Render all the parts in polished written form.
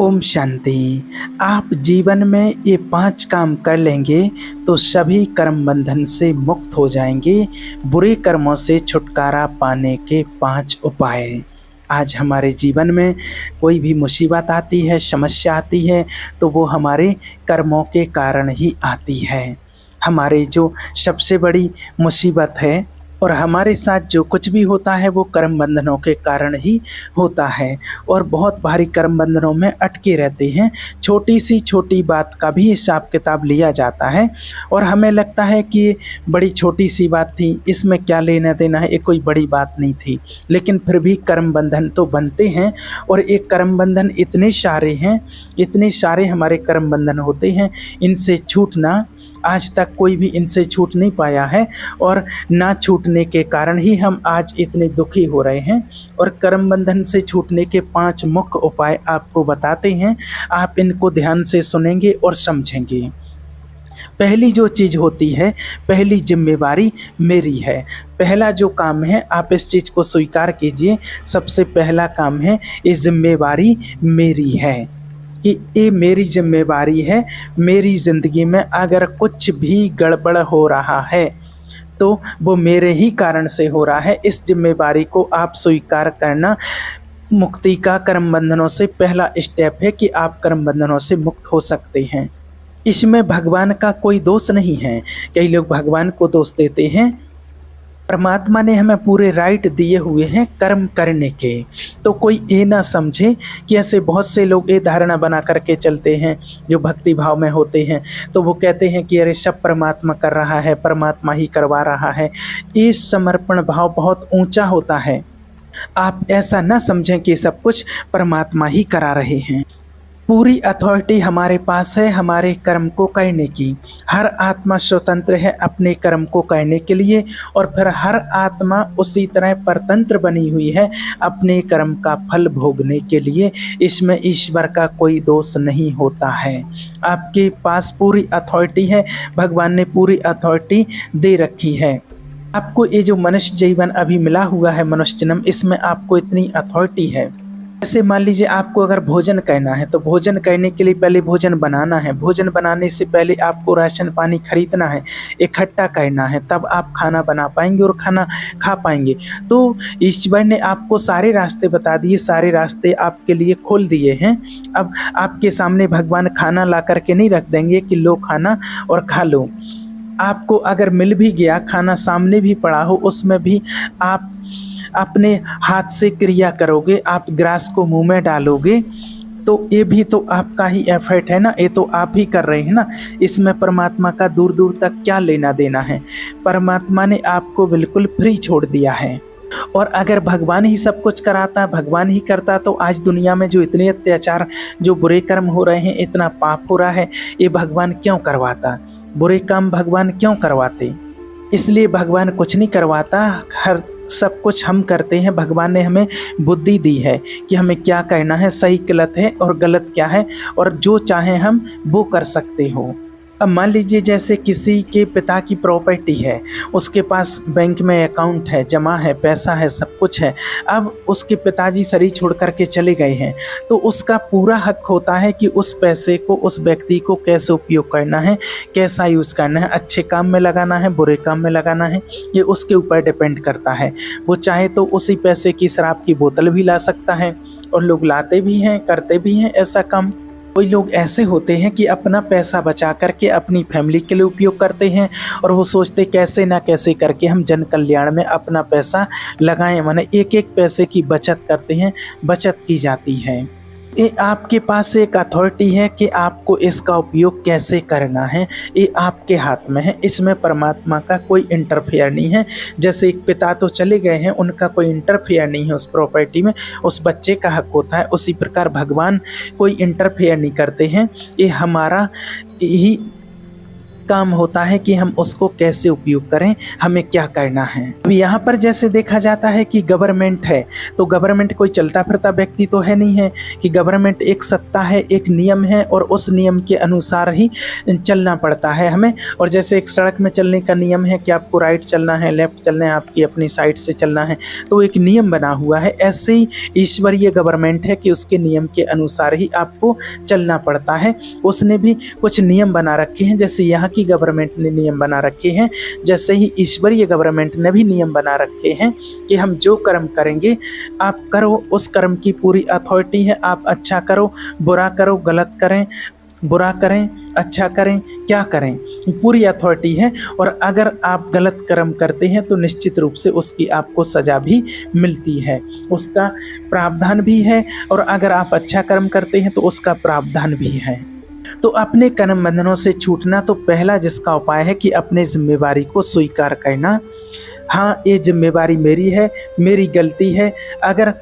ओम शांति। आप जीवन में ये 5 काम कर लेंगे तो सभी कर्म बंधन से मुक्त हो जाएंगे। बुरे कर्मों से छुटकारा पाने के 5 उपाय। आज हमारे जीवन में कोई भी मुसीबत आती है, समस्या आती है, तो वो हमारे कर्मों के कारण ही आती है। हमारे जो सबसे बड़ी मुसीबत है और हमारे साथ जो कुछ भी होता है वो कर्म बंधनों के कारण ही होता है और बहुत भारी कर्म बंधनों में अटके रहते हैं। छोटी सी छोटी बात का भी हिसाब किताब लिया जाता है और हमें लगता है कि ये बड़ी छोटी सी बात थी, इसमें क्या लेना देना है, ये कोई बड़ी बात नहीं थी। लेकिन फिर भी कर्म बंधन तो बनते हैं और एक कर्म बंधन इतने सारे हैं, इतने सारे हमारे कर्म बंधन होते हैं, इनसे छूटना आज तक कोई भी इनसे छूट नहीं पाया है और ना छूटने के कारण ही हम आज इतने दुखी हो रहे हैं। और कर्म बंधन से छूटने के 5 मुख्य उपाय आपको बताते हैं, आप इनको ध्यान से सुनेंगे और समझेंगे। पहली जो चीज़ होती है, पहली जिम्मेवारी मेरी है। पहला जो काम है, आप इस चीज़ को स्वीकार कीजिए, सबसे पहला काम है, ये जिम्मेवारी मेरी है कि ये मेरी जिम्मेवारी है। मेरी ज़िंदगी में अगर कुछ भी गड़बड़ हो रहा है तो वो मेरे ही कारण से हो रहा है। इस जिम्मेवारी को आप स्वीकार करना मुक्ति का कर्म बंधनों से पहला स्टेप है कि आप कर्म बंधनों से मुक्त हो सकते हैं। इसमें भगवान का कोई दोष नहीं है। कई लोग भगवान को दोष देते हैं। परमात्मा ने हमें पूरे राइट दिए हुए हैं कर्म करने के, तो कोई ये ना समझे कि ऐसे बहुत से लोग ये धारणा बना करके चलते हैं जो भक्ति भाव में होते हैं, तो वो कहते हैं कि अरे सब परमात्मा कर रहा है, परमात्मा ही करवा रहा है। ये समर्पण भाव बहुत ऊंचा होता है। आप ऐसा ना समझें कि सब कुछ परमात्मा ही करा रहे हैं। पूरी अथॉरिटी हमारे पास है हमारे कर्म को करने की। हर आत्मा स्वतंत्र है अपने कर्म को करने के लिए और फिर हर आत्मा उसी तरह परतंत्र बनी हुई है अपने कर्म का फल भोगने के लिए। इसमें ईश्वर का कोई दोष नहीं होता है। आपके पास पूरी अथॉरिटी है, भगवान ने पूरी अथॉरिटी दे रखी है। आपको ये जो मनुष्य जीवन अभी मिला हुआ है, मनुष्य जन्म, इसमें आपको इतनी अथॉरिटी है। जैसे मान लीजिए आपको अगर भोजन करना है तो भोजन करने के लिए पहले भोजन बनाना है। भोजन बनाने से पहले आपको राशन पानी खरीदना है, इकट्ठा करना है, तब आप खाना बना पाएंगे और खाना खा पाएंगे। तो ईश्वर ने आपको सारे रास्ते बता दिए, सारे रास्ते आपके लिए खोल दिए हैं। अब आपके सामने भगवान खाना ला करके नहीं रख देंगे कि लो खाना और खा लो। आपको अगर मिल भी गया, खाना सामने भी पड़ा हो, उसमें भी आप अपने हाथ से क्रिया करोगे, आप ग्रास को मुंह में डालोगे, तो ये भी तो आपका ही एफर्ट है ना, ये तो आप ही कर रहे हैं ना। इसमें परमात्मा का दूर दूर तक क्या लेना देना है। परमात्मा ने आपको बिल्कुल फ्री छोड़ दिया है। और अगर भगवान ही सब कुछ कराता, भगवान ही करता, तो आज दुनिया में जो इतने अत्याचार, जो बुरे कर्म हो रहे हैं, इतना पाप हो रहा है, ये भगवान क्यों करवाता? बुरे काम भगवान क्यों करवाते? इसलिए भगवान कुछ नहीं करवाता, हर सब कुछ हम करते हैं। भगवान ने हमें बुद्धि दी है कि हमें क्या करना है, सही गलत है और गलत क्या है, और जो चाहें हम वो कर सकते हो। अब मान लीजिए जैसे किसी के पिता की प्रॉपर्टी है, उसके पास बैंक में अकाउंट है, जमा है, पैसा है, सब कुछ है। अब उसके पिताजी शरीर छोड़ करके चले गए हैं, तो उसका पूरा हक होता है कि उस पैसे को, उस व्यक्ति को कैसे उपयोग करना है, कैसा यूज़ करना है, अच्छे काम में लगाना है, बुरे काम में लगाना है, ये उसके ऊपर डिपेंड करता है। वो चाहे तो उसी पैसे की शराब की बोतल भी ला सकता है, और लोग लाते भी हैं, करते भी हैं ऐसा काम। कोई लोग ऐसे होते हैं कि अपना पैसा बचा करके अपनी फैमिली के लिए उपयोग करते हैं और वो सोचते कैसे ना कैसे करके हम जन कल्याण में अपना पैसा लगाएं, माने एक एक पैसे की बचत करते हैं, बचत की जाती है। ये आपके पास एक अथॉरिटी है कि आपको इसका उपयोग कैसे करना है, ये आपके हाथ में है। इसमें परमात्मा का कोई इंटरफेयर नहीं है। जैसे एक पिता तो चले गए हैं, उनका कोई इंटरफेयर नहीं है उस प्रॉपर्टी में, उस बच्चे का हक होता है। उसी प्रकार भगवान कोई इंटरफेयर नहीं करते हैं। ये हमारा ही काम होता है कि हम उसको कैसे उपयोग करें, हमें क्या करना है। अब यहाँ पर जैसे देखा जाता है कि गवर्नमेंट है, तो गवर्नमेंट कोई चलता फिरता व्यक्ति तो है नहीं है कि गवर्नमेंट एक सत्ता है, एक नियम है और उस नियम के अनुसार ही चलना पड़ता है हमें। और जैसे एक सड़क में चलने का नियम है कि आपको राइट चलना है, लेफ्ट चलना है, आपकी अपनी साइड से चलना है, तो एक नियम बना हुआ है। ऐसे ही ईश्वरीय गवर्नमेंट है कि उसके नियम के अनुसार ही आपको चलना पड़ता है। उसने भी कुछ नियम बना रखे हैं, जैसे यहाँ की गवर्नमेंट ने नियम बना रखे हैं, जैसे ही ईश्वरीय गवर्नमेंट ने भी नियम बना रखे हैं कि हम जो कर्म करेंगे आप करो, उस कर्म की पूरी अथॉरिटी है। आप अच्छा करो, बुरा करो, गलत करें, बुरा करें, अच्छा करें, क्या करें, पूरी अथॉरिटी है। और अगर आप गलत कर्म करते हैं तो निश्चित रूप से उसकी आपको सज़ा भी मिलती है, उसका प्रावधान भी है। और अगर आप अच्छा कर्म करते हैं तो उसका प्रावधान भी है। तो अपने कर्म बंधनों से छूटना तो पहला जिसका उपाय है कि अपने जिम्मेवारी को स्वीकार करना। हाँ, ये जिम्मेवारी मेरी है, मेरी गलती है। अगर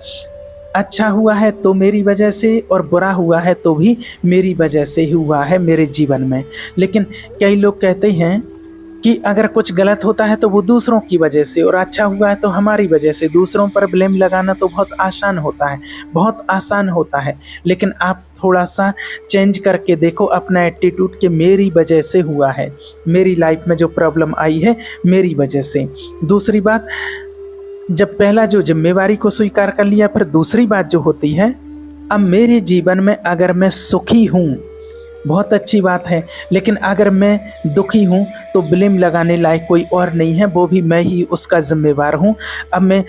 अच्छा हुआ है तो मेरी वजह से और बुरा हुआ है तो भी मेरी वजह से ही हुआ है मेरे जीवन में। लेकिन कई लोग कहते हैं कि अगर कुछ गलत होता है तो वो दूसरों की वजह से, और अच्छा हुआ है तो हमारी वजह से। दूसरों पर ब्लेम लगाना तो बहुत आसान होता है, बहुत आसान होता है। लेकिन आप थोड़ा सा चेंज करके देखो अपना एटीट्यूड कि मेरी वजह से हुआ है, मेरी लाइफ में जो प्रॉब्लम आई है मेरी वजह से। दूसरी बात, जब पहला जो जिम्मेवारी को स्वीकार कर लिया, फिर दूसरी बात जो होती है, अब मेरे जीवन में अगर मैं सुखी हूँ, बहुत अच्छी बात है, लेकिन अगर मैं दुखी हूँ तो ब्लेम लगाने लायक कोई और नहीं है, वो भी मैं ही उसका जिम्मेवार हूँ। अब मैं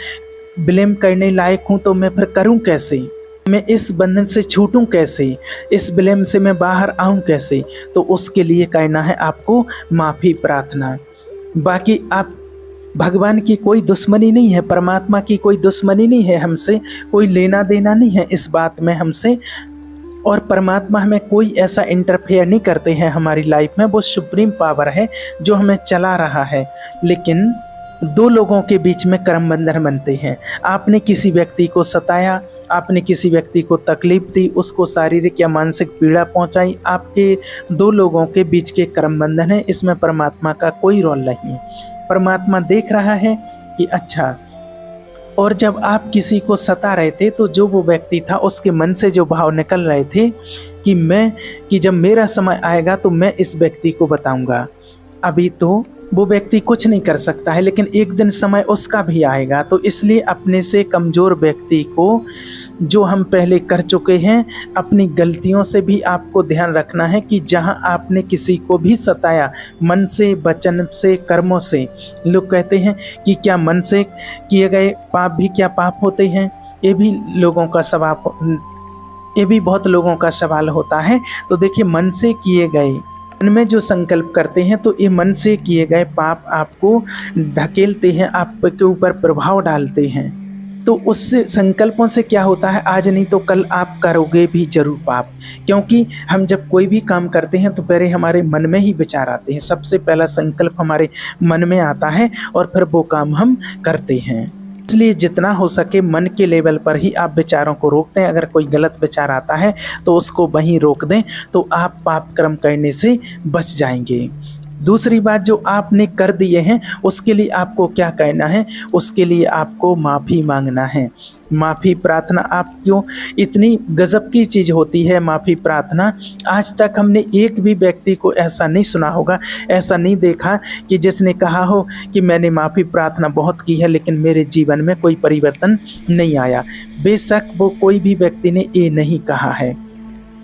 ब्लेम करने लायक हूँ तो मैं फिर करूँ कैसे, मैं इस बंधन से छूटूं कैसे, इस ब्लेम से मैं बाहर आऊं कैसे। तो उसके लिए करना है आपको माफ़ी प्रार्थना। बाकी आप, भगवान की कोई दुश्मनी नहीं है, परमात्मा की कोई दुश्मनी नहीं है हमसे, कोई लेना देना नहीं है इस बात में हमसे। और परमात्मा हमें कोई ऐसा इंटरफेयर नहीं करते हैं हमारी लाइफ में, वो सुप्रीम पावर है जो हमें चला रहा है। लेकिन दो लोगों के बीच में कर्म बंधन बनते हैं। आपने किसी व्यक्ति को सताया, आपने किसी व्यक्ति को तकलीफ दी, उसको शारीरिक या मानसिक पीड़ा पहुंचाई, आपके दो लोगों के बीच के कर्म बंधन है। इसमें परमात्मा का कोई रोल नहीं। परमात्मा देख रहा है कि अच्छा, और जब आप किसी को सता रहे थे तो जो वो व्यक्ति था उसके मन से जो भाव निकल रहे थे कि जब मेरा समय आएगा तो मैं इस व्यक्ति को बताऊंगा। अभी तो वो व्यक्ति कुछ नहीं कर सकता है, लेकिन एक दिन समय उसका भी आएगा। तो इसलिए अपने से कमज़ोर व्यक्ति को, जो हम पहले कर चुके हैं, अपनी गलतियों से भी आपको ध्यान रखना है कि जहां आपने किसी को भी सताया, मन से, वचन से, कर्मों से, लोग कहते हैं कि क्या मन से किए गए पाप भी क्या पाप होते हैं, ये भी लोगों का सवाल, ये भी बहुत लोगों का सवाल होता है। तो देखिए, मन से किए गए, मन में जो संकल्प करते हैं तो ये मन से किए गए पाप आपको धकेलते हैं, आपके ऊपर प्रभाव डालते हैं। तो उससे संकल्पों से क्या होता है, आज नहीं तो कल आप करोगे भी जरूर पाप। क्योंकि हम जब कोई भी काम करते हैं तो पहले हमारे मन में ही विचार आते हैं, सबसे पहला संकल्प हमारे मन में आता है और फिर वो काम हम करते हैं। इसलिए जितना हो सके मन के लेवल पर ही आप विचारों को रोक दें। अगर कोई गलत विचार आता है तो उसको वहीं रोक दें, तो आप पाप कर्म करने से बच जाएंगे। दूसरी बात, जो आपने कर दिए हैं उसके लिए आपको क्या करना है, उसके लिए आपको माफ़ी मांगना है। माफ़ी प्रार्थना आप क्यों, इतनी गजब की चीज़ होती है माफ़ी प्रार्थना। आज तक हमने एक भी व्यक्ति को ऐसा नहीं सुना होगा, ऐसा नहीं देखा कि जिसने कहा हो कि मैंने माफ़ी प्रार्थना बहुत की है लेकिन मेरे जीवन में कोई परिवर्तन नहीं आया। बेशक वो कोई भी व्यक्ति ने ये नहीं कहा है।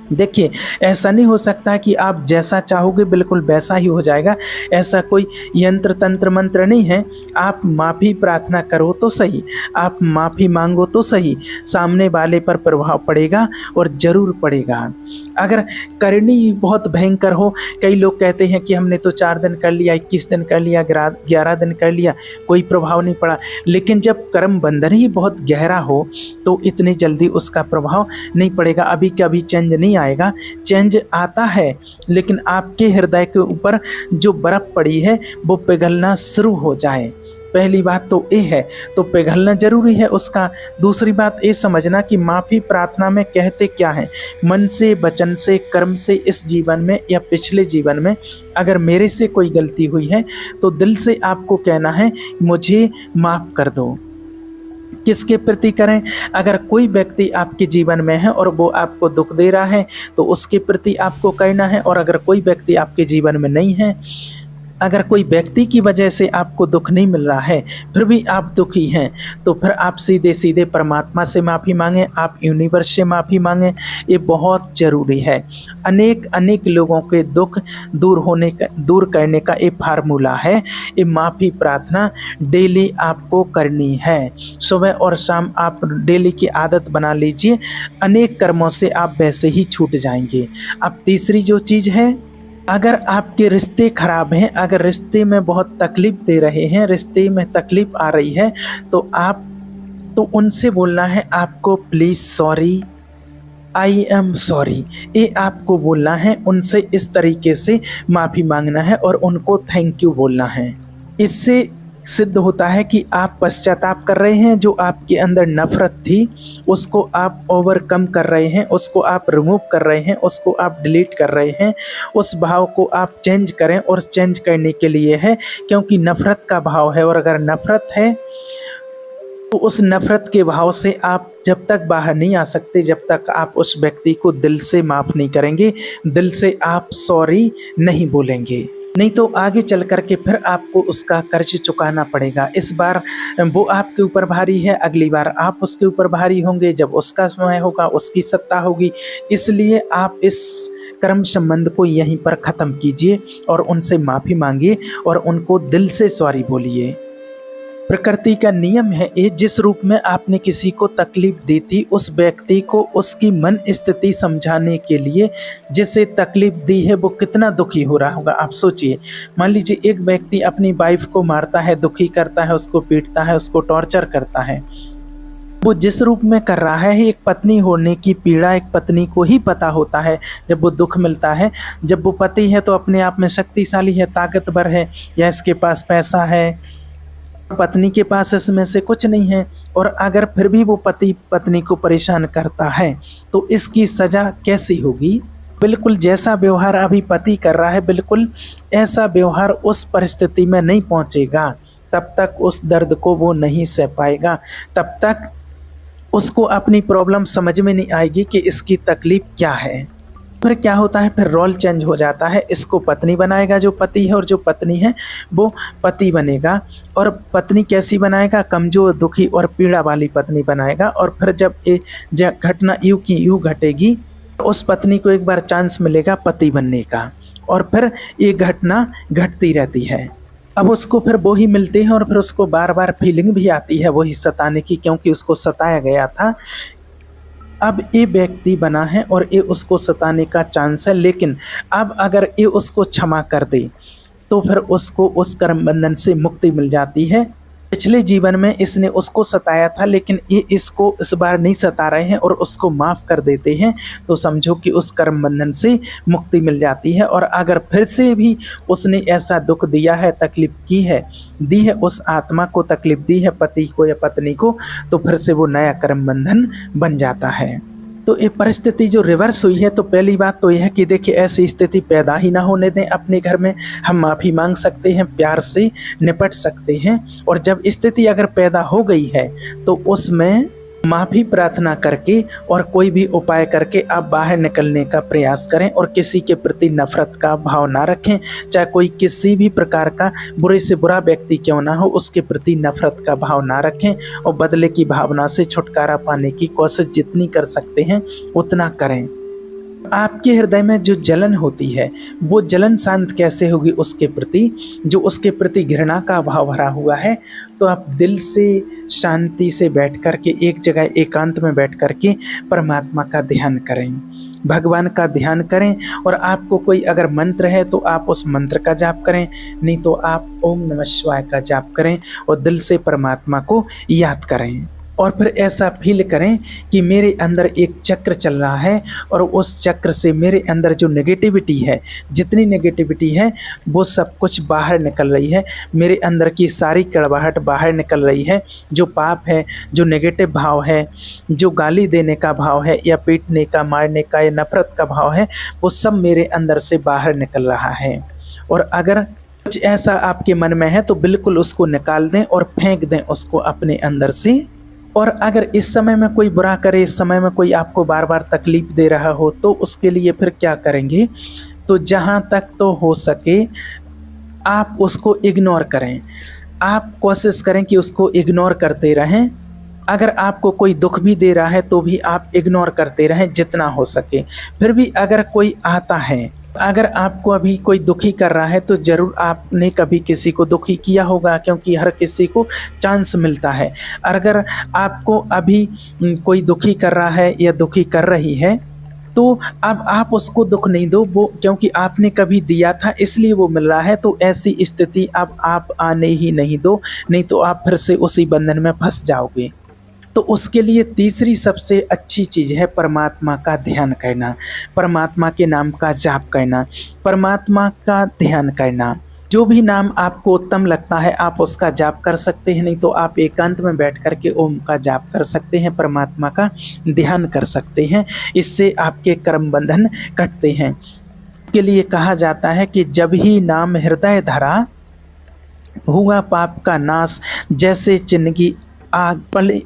देखिए, ऐसा नहीं हो सकता कि आप जैसा चाहोगे बिल्कुल वैसा ही हो जाएगा, ऐसा कोई यंत्र तंत्र मंत्र नहीं है। आप माफ़ी प्रार्थना करो तो सही, आप माफ़ी मांगो तो सही, सामने वाले पर प्रभाव पड़ेगा और ज़रूर पड़ेगा। अगर करनी बहुत भयंकर हो, कई लोग कहते हैं कि हमने तो 4 दिन कर लिया, 21 दिन कर लिया, 11 दिन कर लिया, कोई प्रभाव नहीं पड़ा। लेकिन जब कर्म बंधन ही बहुत गहरा हो तो इतनी जल्दी उसका प्रभाव नहीं पड़ेगा। अभी कभी चेंज नहीं आएगा, चेंज आता है, लेकिन आपके हृदय के ऊपर जो बर्फ़ पड़ी है वो पिघलना शुरू हो जाए, पहली बात तो ये है, तो पिघलना ज़रूरी है उसका। दूसरी बात ये समझना कि माफ़ी प्रार्थना में कहते क्या है, मन से, वचन से, कर्म से, इस जीवन में या पिछले जीवन में अगर मेरे से कोई गलती हुई है तो दिल से आपको कहना है मुझे माफ़ कर दो। किसके प्रति करें? अगर कोई व्यक्ति आपके जीवन में है और वो आपको दुख दे रहा है तो उसके प्रति आपको करना है, और अगर कोई व्यक्ति आपके जीवन में नहीं है, अगर कोई व्यक्ति की वजह से आपको दुख नहीं मिल रहा है फिर भी आप दुखी हैं, तो फिर आप सीधे सीधे परमात्मा से माफ़ी मांगें, आप यूनिवर्स से माफ़ी मांगें। ये बहुत ज़रूरी है। अनेक लोगों के दुख दूर करने का ये फार्मूला है। ये माफ़ी प्रार्थना डेली आपको करनी है। सुबह और शाम आप डेली की आदत बना लीजिए, अनेक कर्मों से आप वैसे ही छूट जाएंगे। अब तीसरी जो चीज़ है, अगर आपके रिश्ते खराब हैं, अगर रिश्ते में बहुत तकलीफ़ दे रहे हैं, रिश्ते में तकलीफ़ आ रही है, तो उनसे बोलना है आपको please sorry, I am sorry. ये आपको बोलना है, उनसे इस तरीके से माफ़ी मांगना है और उनको थैंक यू बोलना है। इससे सिद्ध होता है कि आप पश्चाताप कर रहे हैं, जो आपके अंदर नफ़रत थी उसको आप ओवरकम कर रहे हैं, उसको आप रिमूव कर रहे हैं, उसको आप डिलीट कर रहे हैं। उस भाव को आप चेंज करें, और चेंज करने के लिए है क्योंकि नफ़रत का भाव है, और अगर नफ़रत है तो उस नफ़रत के भाव से आप जब तक बाहर नहीं आ सकते, जब तक आप उस व्यक्ति को दिल से माफ़ नहीं करेंगे, दिल से आप सॉरी नहीं बोलेंगे, नहीं तो आगे चल कर के फिर आपको उसका कर्ज चुकाना पड़ेगा। इस बार वो आपके ऊपर भारी है, अगली बार आप उसके ऊपर भारी होंगे, जब उसका समय होगा उसकी सत्ता होगी। इसलिए आप इस कर्म संबंध को यहीं पर ख़त्म कीजिए और उनसे माफ़ी मांगिए और उनको दिल से सॉरी बोलिए। प्रकृति का नियम है ये, जिस रूप में आपने किसी को तकलीफ दी थी, उस व्यक्ति को उसकी मन स्थिति समझाने के लिए जिसे तकलीफ दी है वो कितना दुखी हो रहा होगा, आप सोचिए। मान लीजिए एक व्यक्ति अपनी वाइफ को मारता है, दुखी करता है, उसको पीटता है, उसको टॉर्चर करता है। वो जिस रूप में कर रहा है, एक पत्नी होने की पीड़ा एक पत्नी को ही पता होता है। जब वो दुख मिलता है, जब वो पति है तो अपने आप में शक्तिशाली है, ताकतवर है, या इसके पास पैसा है, पत्नी के पास इसमें से कुछ नहीं है, और अगर फिर भी वो पति पत्नी को परेशान करता है तो इसकी सज़ा कैसी होगी? बिल्कुल जैसा व्यवहार अभी पति कर रहा है, बिल्कुल ऐसा व्यवहार उस परिस्थिति में नहीं पहुंचेगा। तब तक उस दर्द को वो नहीं सह पाएगा, तब तक उसको अपनी प्रॉब्लम समझ में नहीं आएगी कि इसकी तकलीफ़ क्या है। फिर क्या होता है, फिर रोल चेंज हो जाता है। इसको पत्नी बनाएगा जो पति है, और जो पत्नी है वो पति बनेगा। और पत्नी कैसी बनाएगा? कमज़ोर, दुखी और पीड़ा वाली पत्नी बनाएगा। और फिर जब ये घटना यूँ की यूँ घटेगी तो उस पत्नी को एक बार चांस मिलेगा पति बनने का, और फिर ये घटना घटती रहती है। अब उसको फिर वो ही मिलते हैं और फिर उसको बार बार फीलिंग भी आती है वही सताने की, क्योंकि उसको सताया गया था। अब ये व्यक्ति बना है और ये उसको सताने का चांस है, लेकिन अब अगर ये उसको क्षमा कर दे तो फिर उसको उस कर्म बंधन से मुक्ति मिल जाती है। पिछले जीवन में इसने उसको सताया था, लेकिन ये इसको इस बार नहीं सता रहे हैं और उसको माफ़ कर देते हैं, तो समझो कि उस कर्म बंधन से मुक्ति मिल जाती है। और अगर फिर से भी उसने ऐसा दुख दिया है, तकलीफ़ दी है, उस आत्मा को तकलीफ़ दी है, पति को या पत्नी को, तो फिर से वो नया कर्म बंधन बन जाता है। तो ये परिस्थिति जो रिवर्स हुई है, तो पहली बात तो यह है कि देखिए ऐसी स्थिति पैदा ही ना होने दें अपने घर में। हम माफ़ी मांग सकते हैं, प्यार से निपट सकते हैं, और जब स्थिति अगर पैदा हो गई है तो उसमें माफ़ी प्रार्थना करके और कोई भी उपाय करके आप बाहर निकलने का प्रयास करें, और किसी के प्रति नफ़रत का भाव ना रखें। चाहे कोई किसी भी प्रकार का बुरे से बुरा व्यक्ति क्यों ना हो, उसके प्रति नफ़रत का भाव ना रखें, और बदले की भावना से छुटकारा पाने की कोशिश जितनी कर सकते हैं उतना करें। आपके हृदय में जो जलन होती है, वो जलन शांत कैसे होगी उसके प्रति, जो उसके प्रति घृणा का भाव भरा हुआ है? तो आप दिल से शांति से बैठ कर के एक जगह एकांत में बैठ कर के परमात्मा का ध्यान करें, भगवान का ध्यान करें। और आपको कोई अगर मंत्र है तो आप उस मंत्र का जाप करें, नहीं तो आप ओम नमः शिवाय का जाप करें और दिल से परमात्मा को याद करें। और फिर ऐसा फील करें कि मेरे अंदर एक चक्र चल रहा है और उस चक्र से मेरे अंदर जो नेगेटिविटी है, जितनी नेगेटिविटी है वो सब कुछ बाहर निकल रही है। मेरे अंदर की सारी कड़वाहट बाहर निकल रही है। जो पाप है, जो नेगेटिव भाव है, जो गाली देने का भाव है या पीटने का, मारने का या नफरत का भाव है, वो सब मेरे अंदर से बाहर निकल रहा है। और अगर कुछ ऐसा आपके मन में है तो बिल्कुल उसको निकाल दें और फेंक दें उसको अपने अंदर से। और अगर इस समय में कोई बुरा करे, इस समय में कोई आपको बार बार तकलीफ दे रहा हो, तो उसके लिए फिर क्या करेंगे, तो जहाँ तक तो हो सके आप उसको इग्नोर करें। आप कोशिश करें कि उसको इग्नोर करते रहें। अगर आपको कोई दुख भी दे रहा है तो भी आप इग्नोर करते रहें जितना हो सके। फिर भी अगर कोई आता है, अगर आपको अभी कोई दुखी कर रहा है तो ज़रूर आपने कभी किसी को दुखी किया होगा, क्योंकि हर किसी को चांस मिलता है। अगर आपको अभी कोई दुखी कर रहा है या दुखी कर रही है तो अब आप उसको दुख नहीं दो, वो क्योंकि आपने कभी दिया था इसलिए वो मिल रहा है। तो ऐसी स्थिति अब आप आने ही नहीं दो, नहीं तो आप फिर से उसी बंधन में फंस जाओगे। तो उसके लिए तीसरी सबसे अच्छी चीज़ है परमात्मा का ध्यान करना, परमात्मा के नाम का जाप करना, परमात्मा का ध्यान करना। जो भी नाम आपको उत्तम लगता है आप उसका जाप कर सकते हैं, नहीं तो आप एकांत में बैठ कर के ओम का जाप कर सकते हैं, परमात्मा का ध्यान कर सकते हैं। इससे आपके कर्म बंधन कटते हैं। इसके लिए कहा जाता है कि जब ही नाम हृदय धरा, हुआ पाप का नाश। जैसे चिन्हगी आग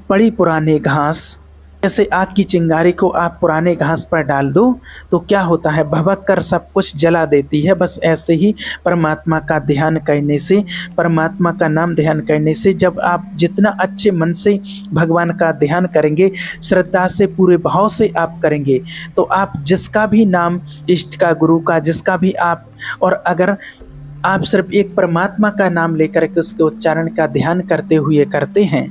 पड़ी पुराने घास, जैसे आग की चिंगारी को आप पुराने घास पर डाल दो तो क्या होता है, भभक कर सब कुछ जला देती है। बस ऐसे ही परमात्मा का ध्यान करने से, परमात्मा का नाम ध्यान करने से, जब आप जितना अच्छे मन से भगवान का ध्यान करेंगे, श्रद्धा से, पूरे भाव से आप करेंगे, तो आप जिसका भी नाम, इष्ट का, गुरु का, जिसका भी आप, और अगर आप सिर्फ एक परमात्मा का नाम लेकर के उसके उच्चारण का ध्यान करते हुए करते हैं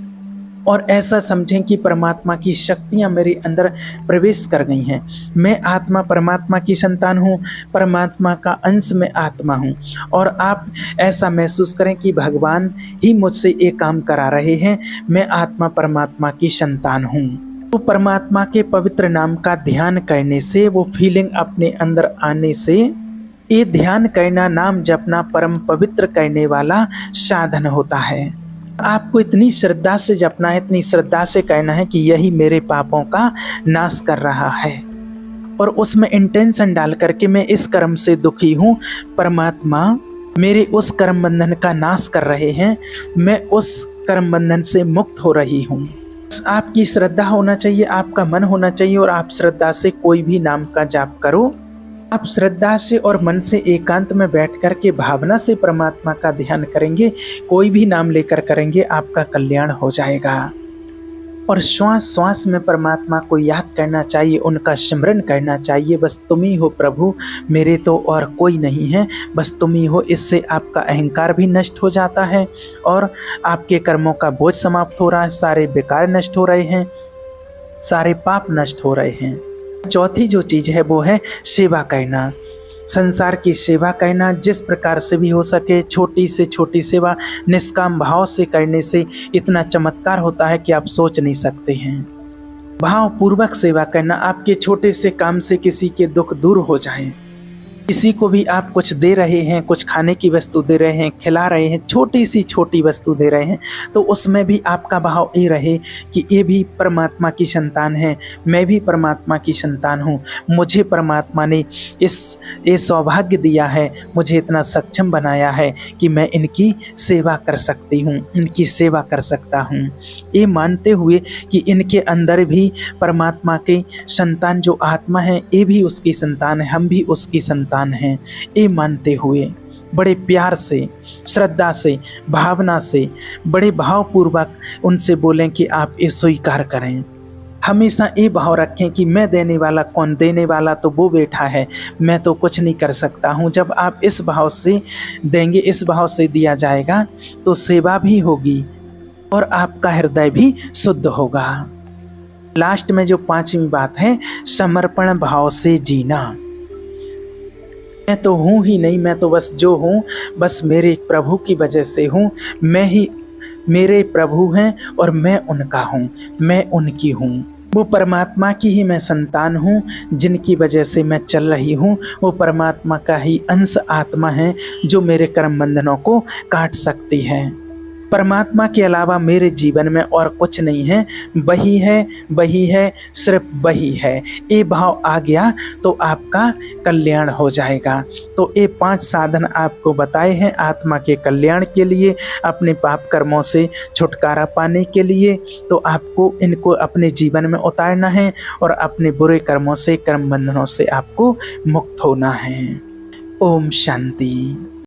और ऐसा समझें कि परमात्मा की शक्तियाँ मेरे अंदर प्रवेश कर गई हैं, मैं आत्मा परमात्मा की संतान हूँ, परमात्मा का अंश में आत्मा हूँ, और आप ऐसा महसूस करें कि भगवान ही मुझसे एक काम करा रहे हैं, मैं आत्मा परमात्मा की संतान हूँ। तो परमात्मा के पवित्र नाम का ध्यान करने से, वो फीलिंग अपने अंदर आने से, ये ध्यान करना, नाम जपना परम पवित्र करने वाला साधन होता है। आपको इतनी श्रद्धा से जपना है, इतनी श्रद्धा से कहना है कि यही मेरे पापों का नाश कर रहा है, और उसमें इंटेंशन डाल करके मैं इस कर्म से दुखी हूँ, परमात्मा मेरे उस कर्म बंधन का नाश कर रहे हैं, मैं उस कर्म बंधन से मुक्त हो रही हूँ। आपकी श्रद्धा होना चाहिए, आपका मन होना चाहिए, और आप श्रद्धा से कोई भी नाम का जाप करो। आप श्रद्धा से और मन से एकांत में बैठ कर के भावना से परमात्मा का ध्यान करेंगे, कोई भी नाम लेकर करेंगे, आपका कल्याण हो जाएगा। और श्वास श्वास में परमात्मा को याद करना चाहिए, उनका स्मरण करना चाहिए। बस तुम ही हो प्रभु, मेरे तो और कोई नहीं है, बस तुम ही हो। इससे आपका अहंकार भी नष्ट हो जाता है और आपके कर्मों का बोझ समाप्त हो रहा है, सारे बेकार नष्ट हो रहे हैं, सारे पाप नष्ट हो रहे हैं। चौथी जो चीज़ है वो है सेवा करना, संसार की सेवा करना, जिस प्रकार से भी हो सके। छोटी से छोटी सेवा निष्काम भाव से करने से इतना चमत्कार होता है कि आप सोच नहीं सकते हैं। भाव पूर्वक सेवा करना, आपके छोटे से काम से किसी के दुख दूर हो जाए। किसी को भी आप कुछ दे रहे हैं, कुछ खाने की वस्तु दे रहे हैं, खिला रहे हैं, छोटी सी छोटी वस्तु दे रहे हैं, तो उसमें भी आपका भाव ये रहे कि ये भी परमात्मा की संतान है, मैं भी परमात्मा की संतान हूँ, मुझे परमात्मा ने ये सौभाग्य दिया है, मुझे इतना सक्षम बनाया है कि मैं इनकी सेवा कर सकती हूँ, इनकी सेवा कर सकता हूँ। ये मानते हुए कि इनके अंदर भी परमात्मा की संतान जो आत्मा है, ये भी उसकी संतान है, हम भी उसकी संतान हैं, ये मानते हुए बड़े प्यार से, श्रद्धा से, भावना से, बड़े भावपूर्वक उनसे बोलें कि आप ये स्वीकार करें। हमेशा ये भाव रखें कि मैं देने वाला कौन, देने वाला तो वो बैठा है, मैं तो कुछ नहीं कर सकता हूँ। जब आप इस भाव से देंगे, इस भाव से दिया जाएगा, तो सेवा भी होगी और आपका हृदय भी शुद्ध होगा। लास्ट में जो पांचवी बात है, समर्पण भाव से जीना। मैं तो हूँ ही नहीं, मैं तो बस जो हूँ बस मेरे प्रभु की वजह से हूँ, मैं ही मेरे प्रभु हैं और मैं उनका हूँ, मैं उनकी हूँ। वो परमात्मा की ही मैं संतान हूँ, जिनकी वजह से मैं चल रही हूँ। वो परमात्मा का ही अंश आत्मा है जो मेरे कर्म बंधनों को काट सकती है। परमात्मा के अलावा मेरे जीवन में और कुछ नहीं है, वही है, वही है, सिर्फ वही है। ये भाव आ गया तो आपका कल्याण हो जाएगा। तो ये 5 साधन आपको बताए हैं आत्मा के कल्याण के लिए, अपने पाप कर्मों से छुटकारा पाने के लिए। तो आपको इनको अपने जीवन में उतारना है और अपने बुरे कर्मों से, कर्म बंधनों से आपको मुक्त होना है। ओम शांति।